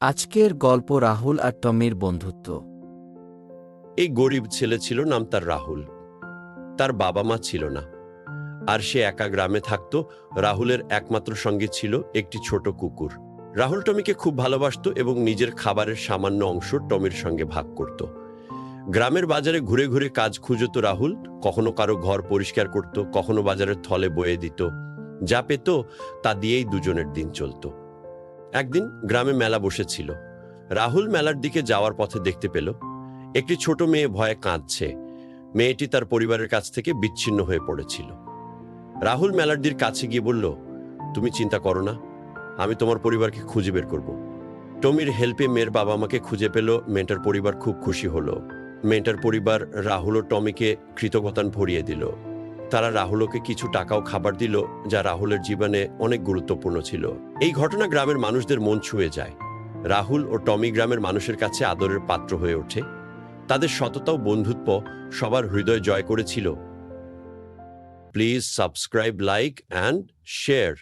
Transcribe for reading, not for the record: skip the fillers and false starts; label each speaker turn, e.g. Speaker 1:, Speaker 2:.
Speaker 1: আজকের গল্প রাহুল আর টমির বন্ধুত্ব।
Speaker 2: এই গরিব ছেলে ছিল, নাম তার রাহুল। তার বাবা মা ছিল না, আর সে একা গ্রামে থাকত। রাহুলের একমাত্র সঙ্গী ছিল একটি ছোট কুকুর। রাহুল টমিকে খুব ভালোবাসতো এবং নিজের খাবারের সামান্য অংশ টমির সঙ্গে ভাগ করত। গ্রামের বাজারে ঘুরে ঘুরে কাজ খুঁজত রাহুল। কখনো কারো ঘর পরিষ্কার করত, কখনো বাজারের থলে বয়ে দিত। যা পেত তা দিয়েই দুজনের দিন চলত। একদিন গ্রামে মেলা বসেছিল। রাহুল মেলার দিকে যাওয়ার পথে দেখতে পেল একটি ছোট মেয়ে ভয়ে কাঁদছে। মেয়েটি তার পরিবারের কাছ থেকে বিচ্ছিন্ন হয়ে পড়েছিল। রাহুল মেলার্দির কাছে গিয়ে বলল, তুমি চিন্তা করো না, আমি তোমার পরিবারকে খুঁজে বের করব। টমির হেল্পে মেয়ের বাবা মাকে খুঁজে পেল। মেয়েটার পরিবার খুব খুশি হলো। মেয়েটার পরিবার রাহুল ও টমিকে কৃতজ্ঞতা ভরিয়ে দিল। তারা রাহুলকে কিছু টাকা ও খাবার দিল, যা রাহুলের জীবনে অনেক গুরুত্বপূর্ণ ছিল। এই ঘটনা গ্রামের মানুষদের মন ছুঁয়ে যায়। রাহুল ও টমি গ্রামের মানুষের কাছে আদরের পাত্র হয়ে ওঠে। তাদের সততা ও বন্ধুত্ব সবার হৃদয় জয় করেছিল। Please subscribe, like and share.